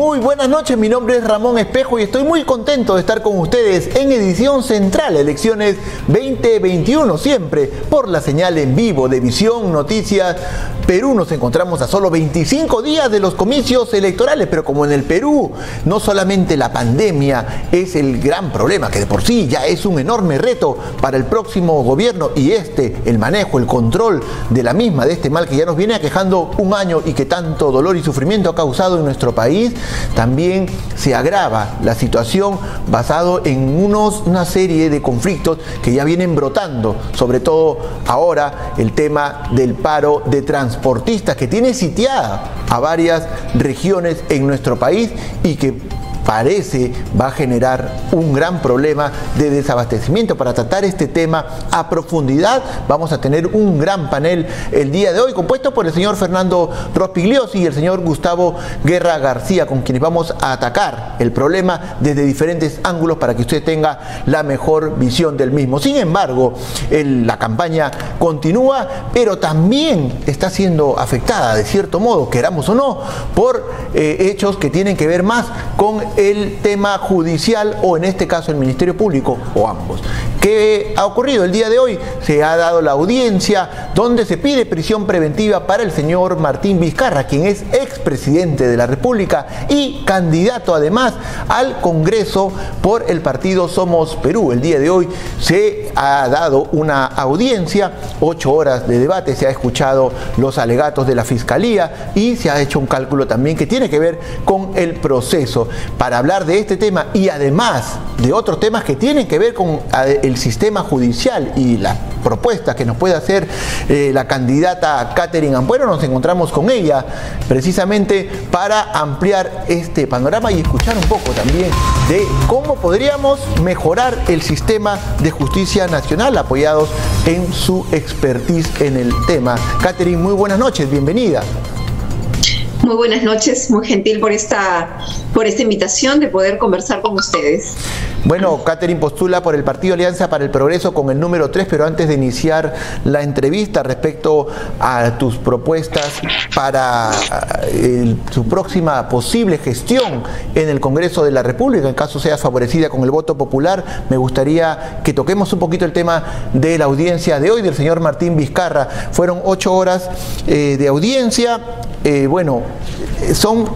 Muy buenas noches, mi nombre es Ramón Espejo y estoy muy contento de estar con ustedes en edición central, elecciones 2021, siempre por la señal en vivo de Visión Noticias Perú. Nos encontramos a solo 25 días de los comicios electorales, pero como en el Perú no solamente la pandemia es el gran problema, que de por sí ya es un enorme reto para el próximo gobierno, y el manejo, el control de la misma, de este mal que ya nos viene aquejando un año y que tanto dolor y sufrimiento ha causado en nuestro país, también se agrava la situación basado en una serie de conflictos que ya vienen brotando, sobre todo ahora el tema del paro de transportistas que tiene sitiada a varias regiones en nuestro país y que parece va a generar un gran problema de desabastecimiento. Para tratar este tema a profundidad vamos a tener un gran panel el día de hoy, compuesto por el señor Fernando Rospigliosi y el señor Gustavo Guerra García, con quienes vamos a atacar el problema desde diferentes ángulos para que usted tenga la mejor visión del mismo. Sin embargo, la campaña continúa, pero también está siendo afectada, de cierto modo, queramos o no, por hechos que tienen que ver más con el tema judicial, o en este caso el Ministerio Público, o ambos. ¿Qué ha ocurrido? El día de hoy se ha dado la audiencia donde se pide prisión preventiva para el señor Martín Vizcarra, quien es expresidente de la República y candidato además al Congreso por el partido Somos Perú. El día de hoy se ha dado una audiencia, 8 horas de debate, se ha escuchado los alegatos de la Fiscalía y se ha hecho un cálculo también que tiene que ver con el proceso. Para hablar de este tema y además de otros temas que tienen que ver con el sistema judicial y las propuestas que nos puede hacer la candidata Catherine Ampuero, nos encontramos con ella precisamente para ampliar este panorama y escuchar un poco también de cómo podríamos mejorar el sistema de justicia nacional, apoyados en su expertise en el tema. Catherine, muy buenas noches, bienvenida. Muy buenas noches, muy gentil por esta invitación de poder conversar con ustedes. Bueno, Catherine postula por el Partido Alianza para el Progreso con el número 3, pero antes de iniciar la entrevista respecto a tus propuestas para tu próxima posible gestión en el Congreso de la República, en caso seas favorecida con el voto popular, me gustaría que toquemos un poquito el tema de la audiencia de hoy del señor Martín Vizcarra. Fueron 8 horas de audiencia. Son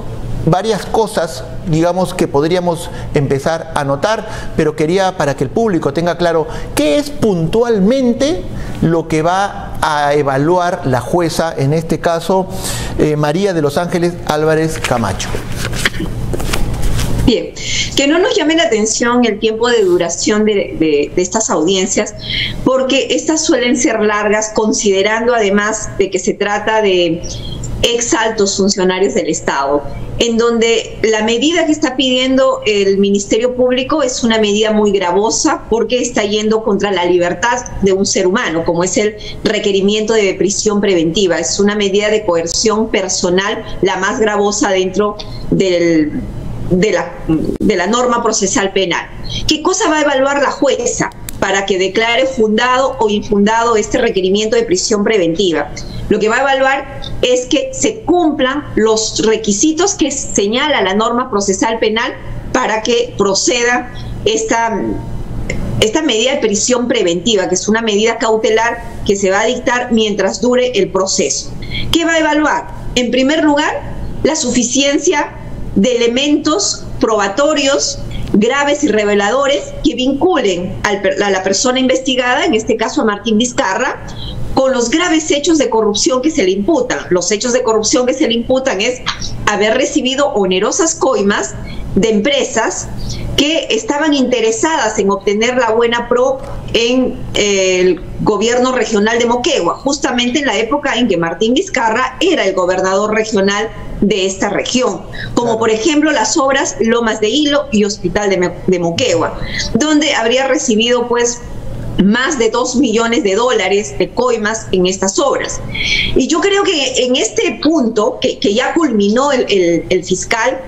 varias cosas, digamos, que podríamos empezar a notar, pero quería, para que el público tenga claro, ¿qué es puntualmente lo que va a evaluar la jueza, en este caso, María de los Ángeles Álvarez Camacho? Bien, que no nos llame la atención el tiempo de duración de estas audiencias, porque estas suelen ser largas, considerando además de que se trata de ex altos funcionarios del Estado, en donde la medida que está pidiendo el Ministerio Público es una medida muy gravosa, porque está yendo contra la libertad de un ser humano, como es el requerimiento de prisión preventiva. Es una medida de coerción personal, la más gravosa dentro de la norma procesal penal. ¿Qué cosa va a evaluar la jueza para que declare fundado o infundado este requerimiento de prisión preventiva? Lo que va a evaluar es que se cumplan los requisitos que señala la norma procesal penal para que proceda esta medida de prisión preventiva, que es una medida cautelar que se va a dictar mientras dure el proceso. ¿Qué va a evaluar? En primer lugar, la suficiencia de elementos probatorios graves y reveladores que vinculen a la persona investigada, en este caso a Martín Vizcarra, con los graves hechos de corrupción que se le imputan. Los hechos de corrupción que se le imputan es haber recibido onerosas coimas de empresas que estaban interesadas en obtener la buena pro en el gobierno regional de Moquegua, justamente en la época en que Martín Vizcarra era el gobernador regional de esta región, como por ejemplo las obras Lomas de Hilo y Hospital de Moquegua, donde habría recibido pues más de $2 millones de coimas en estas obras. Y yo creo que en este punto, que ya culminó el fiscal,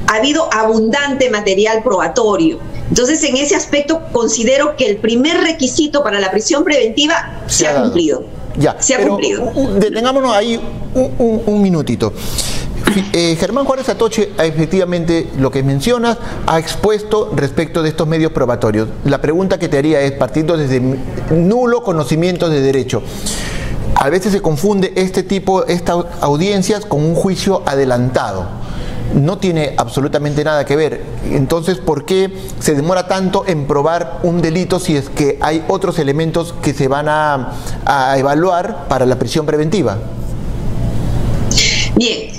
ha habido abundante material probatorio. Entonces, en ese aspecto, considero que el primer requisito para la prisión preventiva se ha cumplido. Ya, se ha cumplido. Detengámonos ahí un minutito. Germán Juárez Atoche, efectivamente, lo que mencionas, ha expuesto respecto de estos medios probatorios. La pregunta que te haría es, partiendo desde nulo conocimiento de derecho, a veces se confunde estas audiencias con un juicio adelantado. No tiene absolutamente nada que ver. Entonces, ¿por qué se demora tanto en probar un delito si es que hay otros elementos que se van a evaluar para la prisión preventiva? Bien,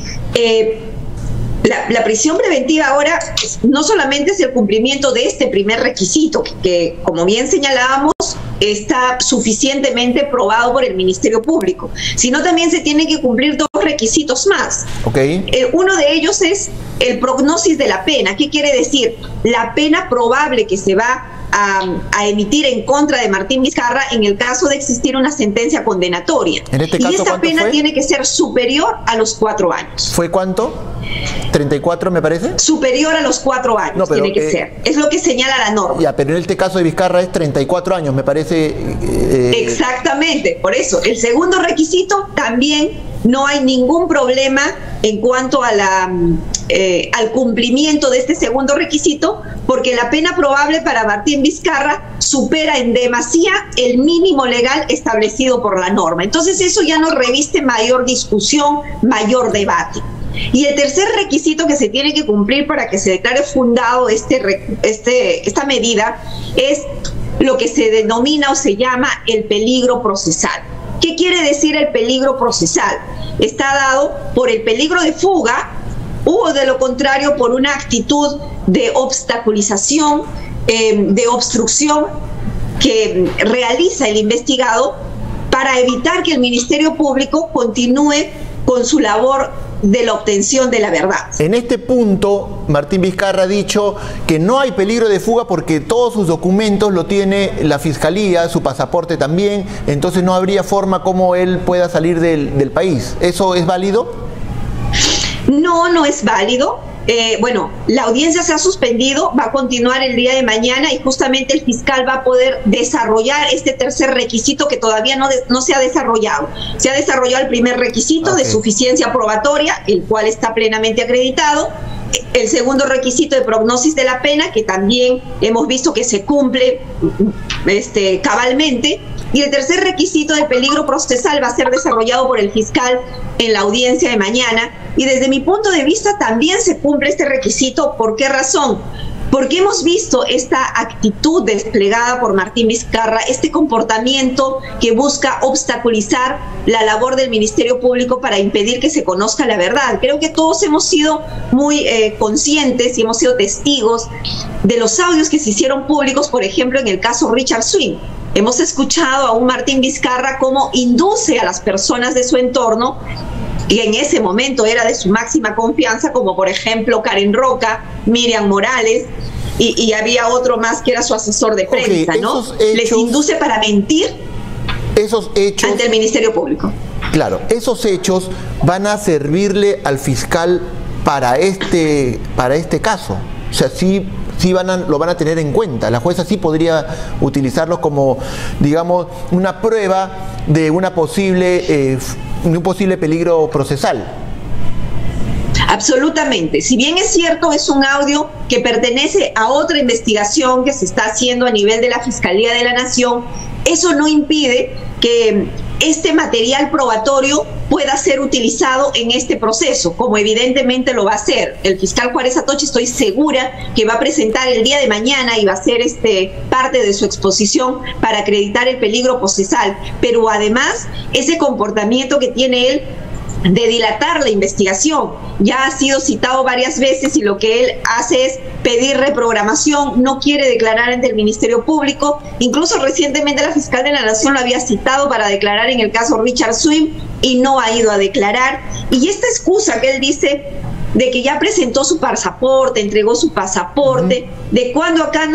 la prisión preventiva ahora no solamente es el cumplimiento de este primer requisito, que como bien señalábamos, está suficientemente probado por el Ministerio Público, sino también se tienen que cumplir dos requisitos más. Okay. Uno de ellos es el prognosis de la pena. ¿Qué quiere decir? La pena probable que se va a emitir en contra de Martín Vizcarra en el caso de existir una sentencia condenatoria. ¿En este caso, y esta pena tiene que ser superior a los 4 años. ¿Fue cuánto? ¿34 me parece? Superior a los 4 años, no, pero, tiene que ser. Es lo que señala la norma. Ya, pero en este caso de Vizcarra es 34 años, me parece. Exactamente, por eso. El segundo requisito también no hay ningún problema en cuanto a al cumplimiento de este segundo requisito, porque la pena probable para Martín Vizcarra supera en demasía el mínimo legal establecido por la norma. Entonces eso ya no reviste mayor discusión, mayor debate. Y el tercer requisito que se tiene que cumplir para que se declare fundado esta medida es lo que se denomina o se llama el peligro procesal. ¿Qué quiere decir el peligro procesal? Está dado por el peligro de fuga o, de lo contrario, por una actitud de obstaculización, de obstrucción que realiza el investigado para evitar que el Ministerio Público continúe con su labor de la obtención de la verdad. En este punto, Martín Vizcarra ha dicho que no hay peligro de fuga porque todos sus documentos lo tiene la Fiscalía, su pasaporte también, entonces no habría forma como él pueda salir del país. ¿Eso es válido? No, no es válido. Bueno, la audiencia se ha suspendido, va a continuar el día de mañana y justamente el fiscal va a poder desarrollar este tercer requisito que todavía no se ha desarrollado. Se ha desarrollado el primer requisito de suficiencia probatoria, el cual está plenamente acreditado. El segundo requisito de prognosis de la pena, que también hemos visto que se cumple cabalmente. Y el tercer requisito de peligro procesal va a ser desarrollado por el fiscal en la audiencia de mañana. Y desde mi punto de vista también se cumple este requisito. ¿Por qué razón? Porque hemos visto esta actitud desplegada por Martín Vizcarra, este comportamiento que busca obstaculizar la labor del Ministerio Público para impedir que se conozca la verdad. Creo que todos hemos sido muy conscientes y hemos sido testigos de los audios que se hicieron públicos, por ejemplo, en el caso Richard Swing. Hemos escuchado a un Martín Vizcarra cómo induce a las personas de su entorno, y en ese momento era de su máxima confianza, como por ejemplo Karen Roca, Miriam Morales, y había otro más que era su asesor de prensa, ¿no? Les induce para mentir ante el Ministerio Público. Claro, esos hechos van a servirle al fiscal para este caso. O sea, sí lo van a tener en cuenta. La jueza sí podría utilizarlos como, digamos, una prueba de un posible peligro procesal. Absolutamente. Si bien es cierto, es un audio que pertenece a otra investigación que se está haciendo a nivel de la Fiscalía de la Nación, eso no impide que este material probatorio pueda ser utilizado en este proceso, como evidentemente lo va a hacer. El fiscal Juárez Atoche, estoy segura que va a presentar el día de mañana y va a ser parte de su exposición para acreditar el peligro procesal. Pero además, ese comportamiento que tiene él de dilatar la investigación ya ha sido citado varias veces, y lo que él hace es pedir reprogramación, no quiere declarar ante el Ministerio Público. Incluso recientemente la fiscal de la Nación lo había citado para declarar en el caso Richard Swing y no ha ido a declarar. Y esta excusa que él dice de que ya presentó su pasaporte, entregó su pasaporte, de cuando acá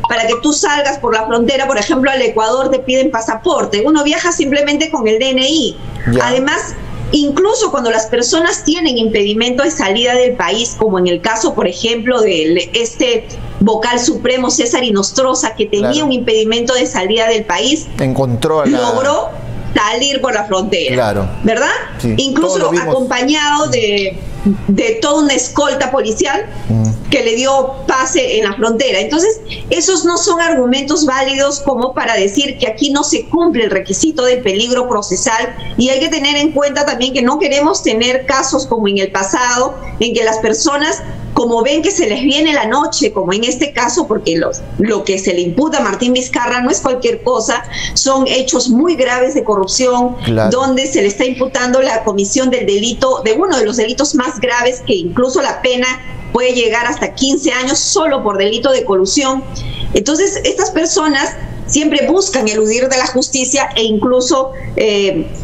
para que tú salgas por la frontera, por ejemplo, al Ecuador, te piden pasaporte. Uno viaja simplemente con el DNI. Además, incluso cuando las personas tienen impedimento de salida del país, como en el caso, por ejemplo, de vocal supremo César Inostroza, que tenía un impedimento de salida del país, salir por la frontera, claro, ¿verdad? Sí, incluso acompañado de toda una escolta policial que le dio pase en la frontera. Entonces, esos no son argumentos válidos como para decir que aquí no se cumple el requisito de peligro procesal, y hay que tener en cuenta también que no queremos tener casos como en el pasado, en que las personas, como ven que se les viene la noche, como en este caso, porque lo que se le imputa a Martín Vizcarra no es cualquier cosa, son hechos muy graves de corrupción, claro, donde se le está imputando la comisión del delito, de uno de los delitos más graves, que incluso la pena puede llegar hasta 15 años solo por delito de colusión. Entonces, estas personas siempre buscan eludir de la justicia e incluso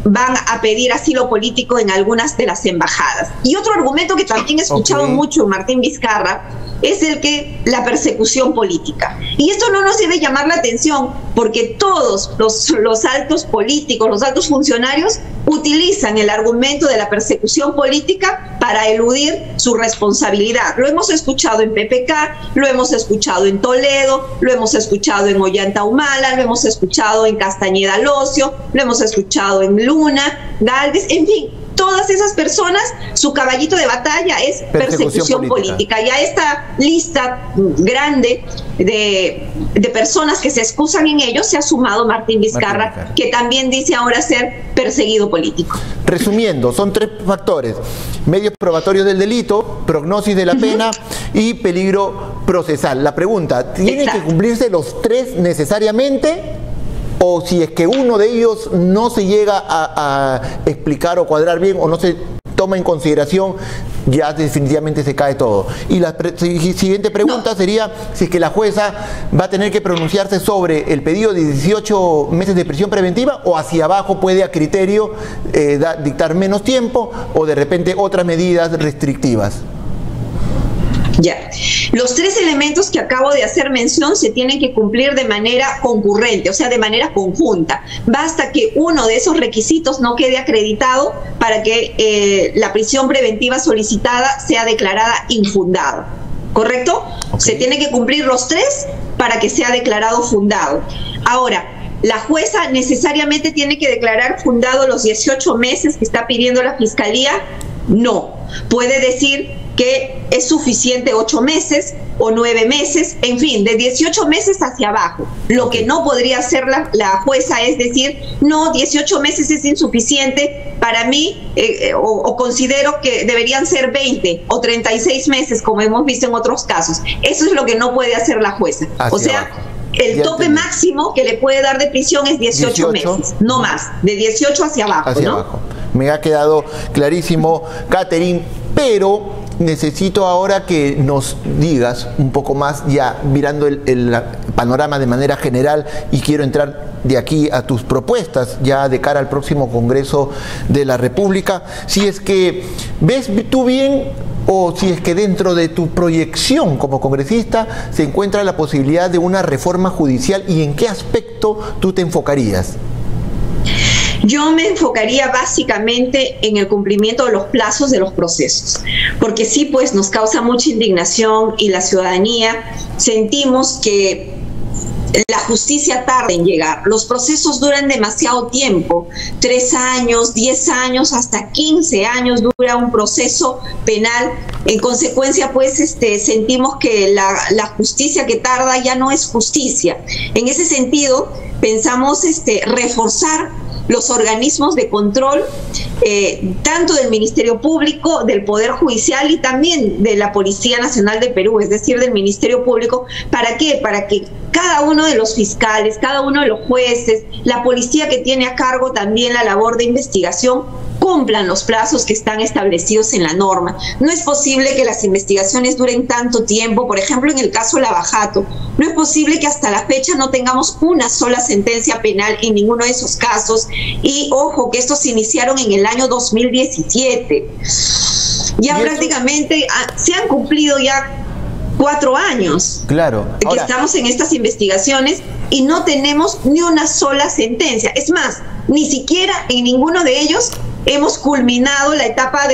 van a pedir asilo político en algunas de las embajadas. Y otro argumento que también he escuchado mucho en Martín Vizcarra es el que la persecución política. Y esto no nos debe llamar la atención, porque todos los altos políticos, los altos funcionarios, utilizan el argumento de la persecución política para eludir su responsabilidad. Lo hemos escuchado en PPK, lo hemos escuchado en Toledo, lo hemos escuchado en Ollanta Humala, lo hemos escuchado en Castañeda Locio, lo hemos escuchado en Luna, Galvez, en fin. Todas esas personas, su caballito de batalla es persecución política. Y a esta lista grande de personas que se excusan en ello se ha sumado Martín Vizcarra, que también dice ahora ser perseguido político. Resumiendo, son 3 factores: medios probatorios del delito, prognosis de la pena y peligro procesal. La pregunta, ¿tienen que cumplirse los 3 necesariamente? O si es que uno de ellos no se llega a explicar o cuadrar bien, o no se toma en consideración, ya definitivamente se cae todo. Y la siguiente pregunta sería si es que la jueza va a tener que pronunciarse sobre el pedido de 18 meses de prisión preventiva, o hacia abajo puede a criterio dictar menos tiempo, o de repente otras medidas restrictivas. Ya. Los 3 elementos que acabo de hacer mención se tienen que cumplir de manera concurrente, o sea, de manera conjunta. Basta que uno de esos requisitos no quede acreditado para que la prisión preventiva solicitada sea declarada infundada. ¿Correcto? Se tienen que cumplir los 3 para que sea declarado fundado. Ahora, la jueza necesariamente tiene que declarar fundado los 18 meses que está pidiendo la Fiscalía. No. Puede decir que es suficiente 8 meses o 9 meses, en fin, de 18 meses hacia abajo. Lo que no podría hacer la jueza es decir, no, 18 meses es insuficiente para mí, o considero que deberían ser 20 o 36 meses, como hemos visto en otros casos. Eso es lo que no puede hacer la jueza. O sea, el tope máximo que le puede dar de prisión es 18 meses, no más, de 18 hacia abajo. Hacia abajo. Me ha quedado clarísimo, Catherine, pero necesito ahora que nos digas un poco más, ya mirando el panorama de manera general, y quiero entrar de aquí a tus propuestas ya de cara al próximo Congreso de la República. Si es que ves tú bien, o si es que dentro de tu proyección como congresista se encuentra la posibilidad de una reforma judicial, y en qué aspecto tú te enfocarías. Yo me enfocaría básicamente en el cumplimiento de los plazos de los procesos, porque sí, pues nos causa mucha indignación, y la ciudadanía sentimos que la justicia tarda en llegar. Los procesos duran demasiado tiempo, 3 años, 10 años, hasta 15 años dura un proceso penal. En consecuencia, pues sentimos que la justicia que tarda ya no es justicia. En ese sentido, pensamos reforzar los organismos de control, tanto del Ministerio Público, del Poder Judicial y también de la Policía Nacional de Perú, es decir, del Ministerio Público. ¿Para qué? Para que cada uno de los fiscales, cada uno de los jueces, la policía que tiene a cargo también la labor de investigación, cumplan los plazos que están establecidos en la norma. No es posible que las investigaciones duren tanto tiempo. Por ejemplo, en el caso Lavajato, no es posible que hasta la fecha no tengamos una sola sentencia penal en ninguno de esos casos. Y ojo, que estos se iniciaron en el año 2017. Ya prácticamente se han cumplido ya 4 años. Claro. Que estamos en estas investigaciones y no tenemos ni una sola sentencia. Es más, ni siquiera en ninguno de ellos hemos culminado la etapa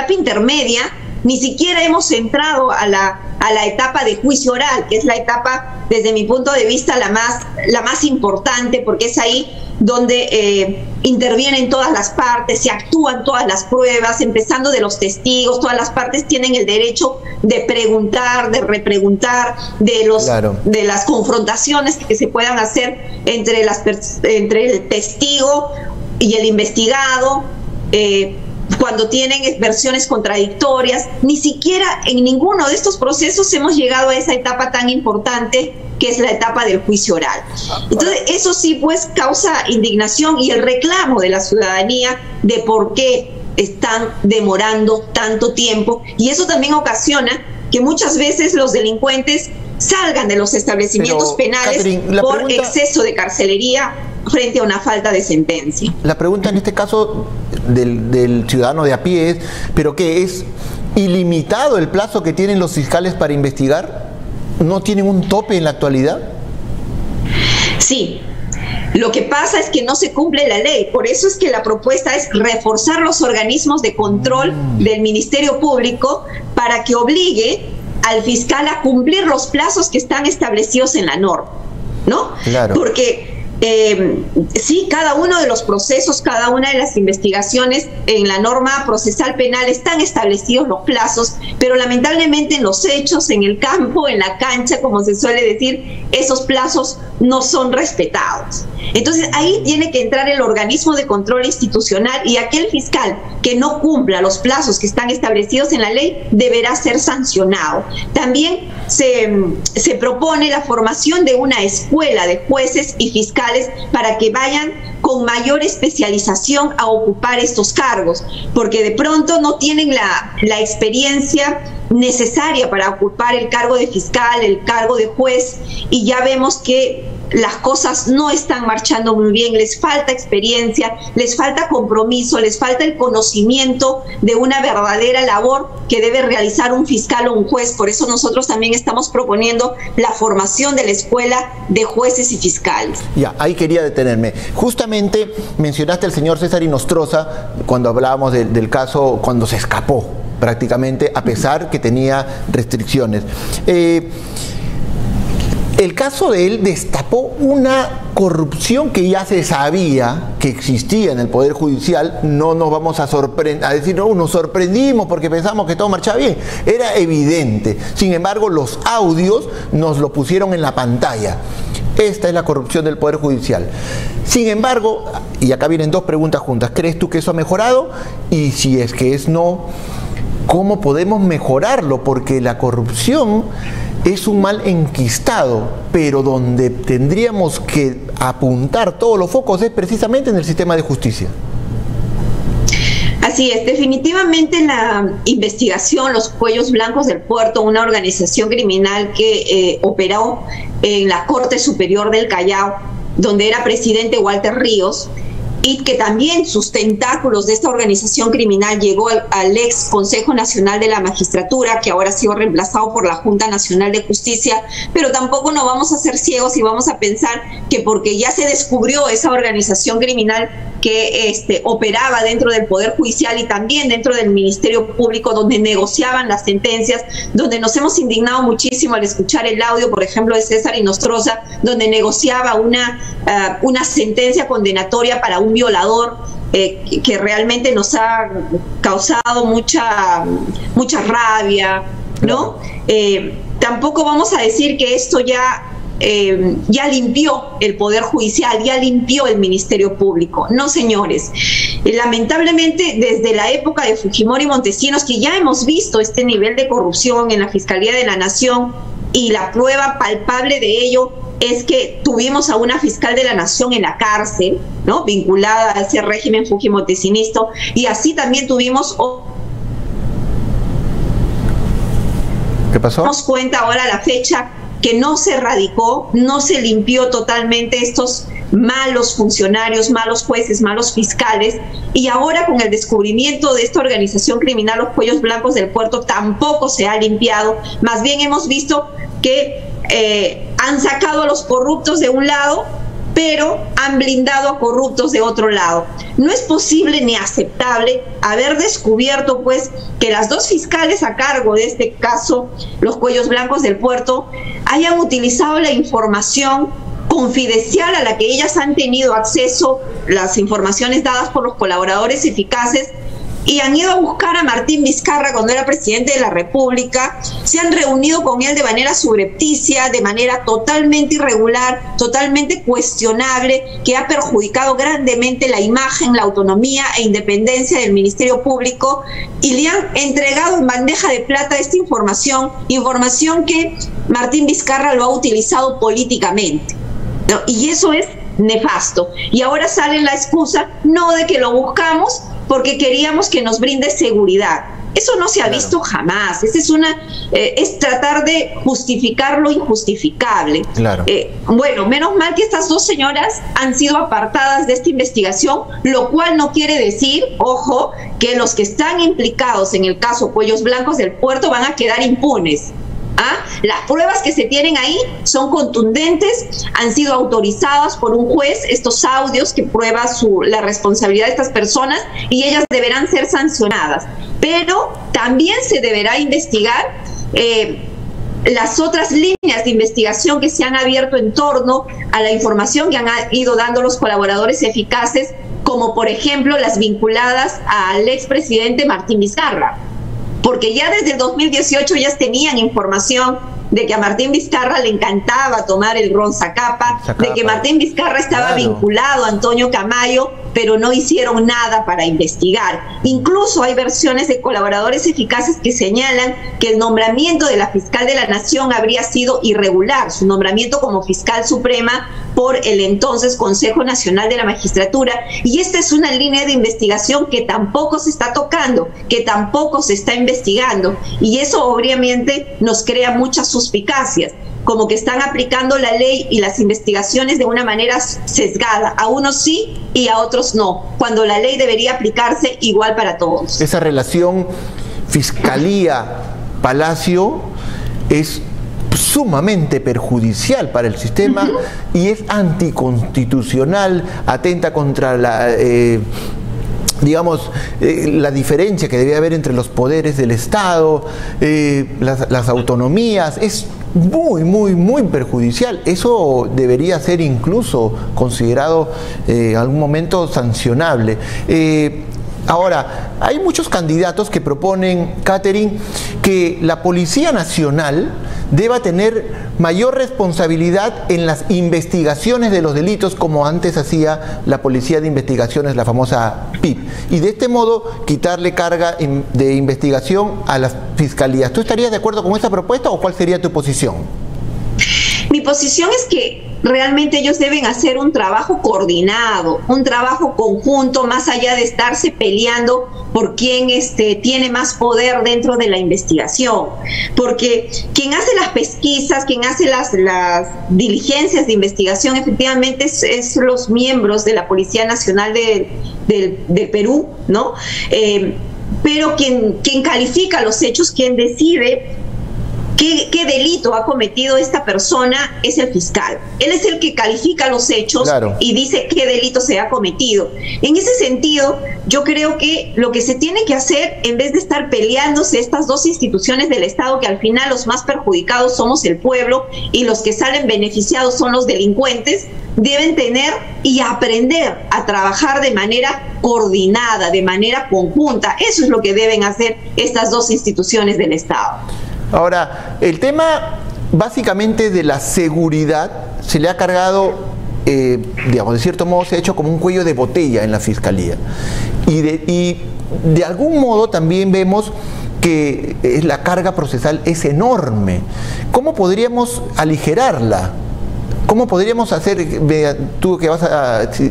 intermedia Ni siquiera hemos entrado a la etapa de juicio oral, que es la etapa, desde mi punto de vista, la más importante, porque es ahí donde intervienen todas las partes, se actúan todas las pruebas, empezando de los testigos. Todas las partes tienen el derecho de preguntar, de repreguntar, de las confrontaciones que se puedan hacer entre el testigo y el investigado, cuando tienen versiones contradictorias. Ni siquiera en ninguno de estos procesos hemos llegado a esa etapa tan importante, que es la etapa del juicio oral. Entonces, eso sí, pues, causa indignación y el reclamo de la ciudadanía de por qué están demorando tanto tiempo, y eso también ocasiona que muchas veces los delincuentes salgan de los establecimientos penales, Catherine, por exceso de carcelería frente a una falta de sentencia. La pregunta en este caso del ciudadano de a pie es, ¿pero qué es ilimitado el plazo que tienen los fiscales para investigar? ¿No tienen un tope en la actualidad? Sí. Lo que pasa es que no se cumple la ley. Por eso es que la propuesta es reforzar los organismos de control del Ministerio Público para que obligue al fiscal a cumplir los plazos que están establecidos en la norma, ¿no? Claro. Porque sí, cada uno de los procesos, cada una de las investigaciones en la norma procesal penal están establecidos los plazos, pero lamentablemente en los hechos, en el campo, en la cancha, como se suele decir, esos plazos no son respetados. Entonces ahí tiene que entrar el organismo de control institucional, y aquel fiscal que no cumpla los plazos que están establecidos en la ley deberá ser sancionado. También se propone la formación de una escuela de jueces y fiscales para que vayan con mayor especialización a ocupar estos cargos, porque de pronto no tienen la experiencia necesaria para ocupar el cargo de fiscal, el cargo de juez, y ya vemos que las cosas no están marchando muy bien. Les falta experiencia, les falta compromiso, les falta el conocimiento de una verdadera labor que debe realizar un fiscal o un juez. Por eso nosotros también estamos proponiendo la formación de la escuela de jueces y fiscales. Ya, ahí quería detenerme. Justamente mencionaste al señor César Inostroza cuando hablábamos del caso, cuando se escapó prácticamente, a pesar que tenía restricciones. El caso de él destapó una corrupción que ya se sabía que existía en el Poder Judicial. No nos vamos a decir, no, nos sorprendimos porque pensamos que todo marchaba bien. Era evidente. Sin embargo, los audios nos lo pusieron en la pantalla. Esta es la corrupción del Poder Judicial. Sin embargo, y acá vienen dos preguntas juntas. ¿Crees tú que eso ha mejorado? Y si es que es no, ¿cómo podemos mejorarlo? Porque la corrupción es un mal enquistado, pero donde tendríamos que apuntar todos los focos es precisamente en el sistema de justicia. Así es, definitivamente la investigación Los Cuellos Blancos del Puerto, una organización criminal que operó en la Corte Superior del Callao, donde era presidente Walter Ríos, y que también sus tentáculos de esta organización criminal llegó al ex Consejo Nacional de la Magistratura, que ahora ha sido reemplazado por la Junta Nacional de Justicia. Pero tampoco nos vamos a ser ciegos y vamos a pensar que porque ya se descubrió esa organización criminal que operaba dentro del Poder Judicial y también dentro del Ministerio Público, donde negociaban las sentencias, donde nos hemos indignado muchísimo al escuchar el audio, por ejemplo, de César Inostroza, donde negociaba una sentencia condenatoria para un violador, que realmente nos ha causado mucha rabia, ¿no? Tampoco vamos a decir que esto ya limpió el Poder Judicial, ya limpió el Ministerio Público. No, señores. Lamentablemente, desde la época de Fujimori y Montesinos, que ya hemos visto este nivel de corrupción en la Fiscalía de la Nación, y la prueba palpable de ello es que tuvimos a una fiscal de la Nación en la cárcel, ¿no?, vinculada a ese régimen fujimotesinista, y así también tuvimos... ¿Qué pasó? Nos cuenta ahora la fecha que no se erradicó, no se limpió totalmente estos malos funcionarios, malos jueces, malos fiscales, y ahora con el descubrimiento de esta organización criminal Los Cuellos Blancos del Puerto tampoco se ha limpiado. Más bien hemos visto que han sacado a los corruptos de un lado pero han blindado a corruptos de otro lado. No es posible ni aceptable haber descubierto, pues, que las dos fiscales a cargo de este caso, los Cuellos Blancos del Puerto, hayan utilizado la información confidencial a la que ellas han tenido acceso, las informaciones dadas por los colaboradores eficaces, y han ido a buscar a Martín Vizcarra cuando era presidente de la República, se han reunido con él de manera subrepticia, de manera totalmente irregular, totalmente cuestionable, que ha perjudicado grandemente la imagen, la autonomía e independencia del Ministerio Público, y le han entregado en bandeja de plata esta información que Martín Vizcarra lo ha utilizado políticamente, ¿no? Y eso es nefasto. Y ahora sale la excusa, no de que lo buscamos porque queríamos que nos brinde seguridad. Eso no se ha visto jamás. Es tratar de justificar lo injustificable. Bueno, menos mal que estas dos señoras han sido apartadas de esta investigación, lo cual no quiere decir, ojo, que los que están implicados en el caso Cuellos Blancos del Puerto van a quedar impunes. Las pruebas que se tienen ahí son contundentes, han sido autorizadas por un juez, estos audios que prueban la responsabilidad de estas personas, y ellas deberán ser sancionadas. Pero también se deberá investigar las otras líneas de investigación que se han abierto en torno a la información que han ido dando los colaboradores eficaces, como por ejemplo las vinculadas al expresidente Martín Vizcarra. Porque ya desde el 2018 ellas tenían información de que a Martín Vizcarra le encantaba tomar el ron Zacapa, de que Martín Vizcarra estaba vinculado a Antonio Camayo, pero no hicieron nada para investigar. Incluso hay versiones de colaboradores eficaces que señalan que el nombramiento de la fiscal de la Nación habría sido irregular, su nombramiento como fiscal suprema por el entonces Consejo Nacional de la Magistratura, y esta es una línea de investigación que tampoco se está tocando, que tampoco se está investigando, y eso obviamente nos crea muchas suspicacias, como que están aplicando la ley y las investigaciones de una manera sesgada, a unos sí y a otros no, cuando la ley debería aplicarse igual para todos. Esa relación Fiscalía-Palacio es sumamente perjudicial para el sistema y es anticonstitucional, atenta contra la la diferencia que debe haber entre los poderes del Estado, las autonomías. Es muy perjudicial. Eso debería ser incluso considerado en algún momento sancionable. Ahora, hay muchos candidatos que proponen, Catherine, que la Policía Nacional deba tener mayor responsabilidad en las investigaciones de los delitos, como antes hacía la Policía de Investigaciones, la famosa PIP, y de este modo quitarle carga de investigación a las fiscalías. ¿Tú estarías de acuerdo con esa propuesta o cuál sería tu posición? Mi posición es que realmente ellos deben hacer un trabajo coordinado, un trabajo conjunto, más allá de estarse peleando por quién tiene más poder dentro de la investigación. Porque quien hace las pesquisas, quien hace las diligencias de investigación, efectivamente es los miembros de la Policía Nacional del Perú, ¿no? Pero quien califica los hechos, quien decide ¿qué delito ha cometido esta persona? Es el fiscal. Él es el que califica los hechos y dice qué delito se ha cometido. En ese sentido, yo creo que lo que se tiene que hacer, en vez de estar peleándose estas dos instituciones del Estado, que al final los más perjudicados somos el pueblo y los que salen beneficiados son los delincuentes, deben tener y aprender a trabajar de manera coordinada, de manera conjunta. Eso es lo que deben hacer estas dos instituciones del Estado. Ahora, el tema básicamente de la seguridad se le ha cargado, de cierto modo se ha hecho como un cuello de botella en la Fiscalía. Y de algún modo también vemos que la carga procesal es enorme. ¿Cómo podríamos aligerarla? ¿Cómo podríamos hacer, tú que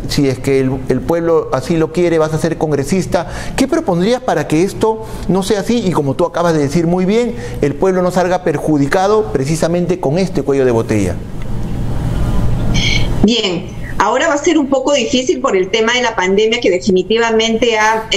si es que el pueblo así lo quiere, vas a ser congresista, qué propondrías para que esto no sea así y, como tú acabas de decir muy bien, el pueblo no salga perjudicado precisamente con este cuello de botella? Bien, Ahora va a ser un poco difícil por el tema de la pandemia, que definitivamente ha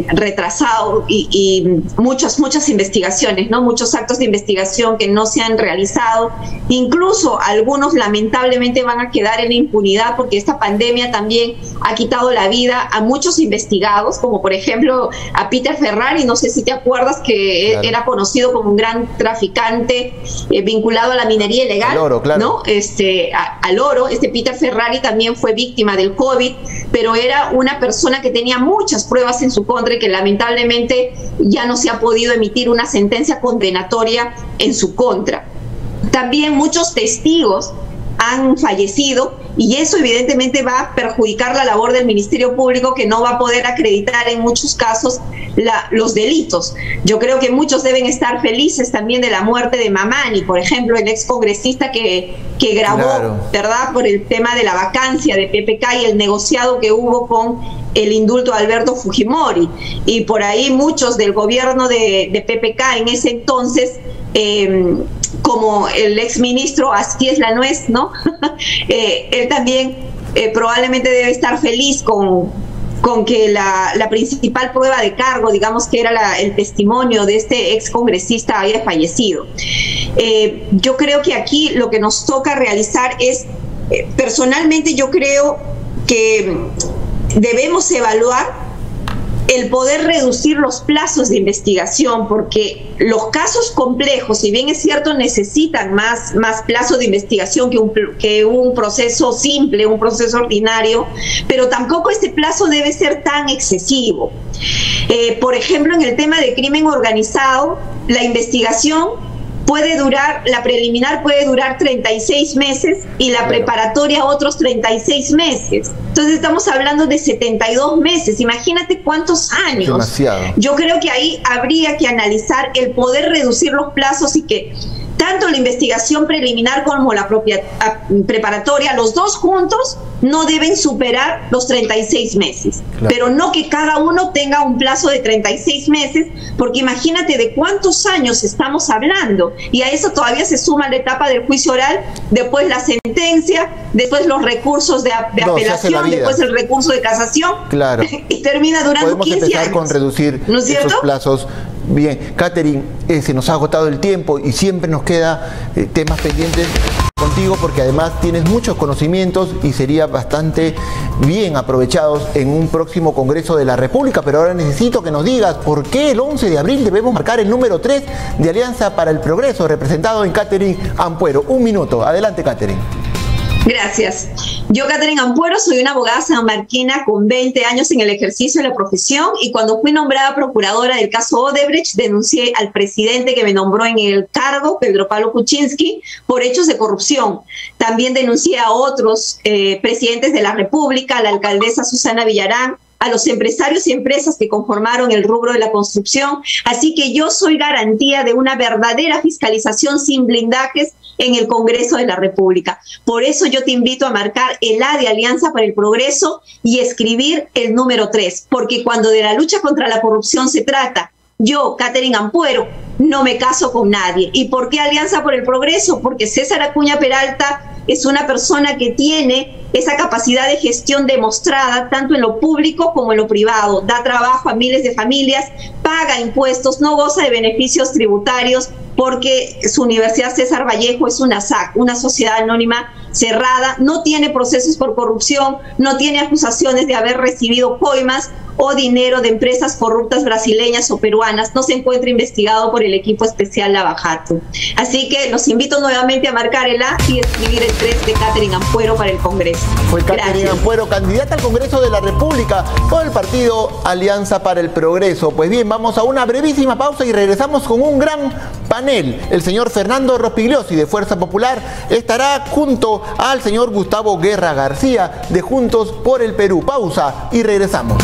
retrasado y muchas investigaciones, ¿no? Muchos actos de investigación que no se han realizado. Incluso algunos lamentablemente van a quedar en la impunidad, porque esta pandemia también ha quitado la vida a muchos investigados, como por ejemplo a Peter Ferrari. No sé si te acuerdas que claro, era conocido como un gran traficante vinculado a la minería ilegal, al oro, claro, ¿no? Al oro. Peter Ferrari también fue víctima del COVID, pero era una persona que tenía muchas pruebas en su contra y que lamentablemente ya no se ha podido emitir una sentencia condenatoria en su contra. También muchos testigos han fallecido, y eso evidentemente va a perjudicar la labor del Ministerio Público, que no va a poder acreditar en muchos casos los delitos. Yo creo que muchos deben estar felices también de la muerte de Mamani, por ejemplo, el excongresista que grabó, claro, ¿verdad?, por el tema de la vacancia de PPK y el negociado que hubo con el indulto de Alberto Fujimori. Y por ahí muchos del gobierno de PPK en ese entonces, como el exministro Así es la Nuez, ¿no? Él también probablemente debe estar feliz con que la principal prueba de cargo, digamos que era el testimonio de este excongresista, haya fallecido. Yo creo que aquí lo que nos toca realizar es, personalmente yo creo que debemos evaluar el poder reducir los plazos de investigación, porque los casos complejos, si bien es cierto, necesitan más plazo de investigación que un proceso simple, un proceso ordinario, pero tampoco este plazo debe ser tan excesivo. Por ejemplo, en el tema de crimen organizado, la investigación puede durar, la preliminar puede durar 36 meses y la preparatoria otros 36 meses. Entonces estamos hablando de 72 meses. Imagínate cuántos años. Demasiado. Yo creo que ahí habría que analizar el poder reducir los plazos, y que tanto la investigación preliminar como la propia preparatoria, los dos juntos, no deben superar los 36 meses. Claro. Pero no que cada uno tenga un plazo de 36 meses, porque imagínate de cuántos años estamos hablando. Y a eso todavía se suma la etapa del juicio oral, después la sentencia, después los recursos de apelación, después el recurso de casación. Claro. Y termina durando 15 años. Podemos empezar con reducir, ¿no es cierto?, esos plazos. Bien, Catherine, se nos ha agotado el tiempo y siempre nos queda temas pendientes contigo, porque además tienes muchos conocimientos y sería bastante bien aprovechados en un próximo Congreso de la República. Pero ahora necesito que nos digas por qué el 11 de abril debemos marcar el número 3 de Alianza para el Progreso, representado en Catherine Ampuero. Un minuto, adelante, Catherine. Gracias. Yo, Catherine Ampuero, soy una abogada sanmarquina con 20 años en el ejercicio de la profesión, y cuando fui nombrada procuradora del caso Odebrecht, denuncié al presidente que me nombró en el cargo, Pedro Pablo Kuczynski, por hechos de corrupción. También denuncié a otros presidentes de la República, a la alcaldesa Susana Villarán, a los empresarios y empresas que conformaron el rubro de la construcción. Así que yo soy garantía de una verdadera fiscalización sin blindajes en el Congreso de la República. Por eso yo te invito a marcar el A de Alianza para el Progreso y escribir el número 3, porque cuando de la lucha contra la corrupción se trata, yo, Catherine Ampuero, no me caso con nadie. ¿Y por qué Alianza por el Progreso? Porque César Acuña Peralta es una persona que tiene esa capacidad de gestión demostrada tanto en lo público como en lo privado. Da trabajo a miles de familias, paga impuestos, no goza de beneficios tributarios, porque su Universidad César Vallejo es una SAC, una sociedad anónima cerrada, no tiene procesos por corrupción, no tiene acusaciones de haber recibido coimas o dinero de empresas corruptas brasileñas o peruanas, no se encuentra investigado por el equipo especial Lava Jato. Así que los invito nuevamente a marcar el A y escribir el 3 de Catherine Ampuero para el Congreso. Fue Catherine Ampuero, candidata al Congreso de la República por el partido Alianza para el Progreso. Pues bien, vamos a una brevísima pausa y regresamos con un gran panel. El señor Fernando Rospigliosi, de Fuerza Popular, estará junto al señor Gustavo Guerra García, de Juntos por el Perú. Pausa y regresamos.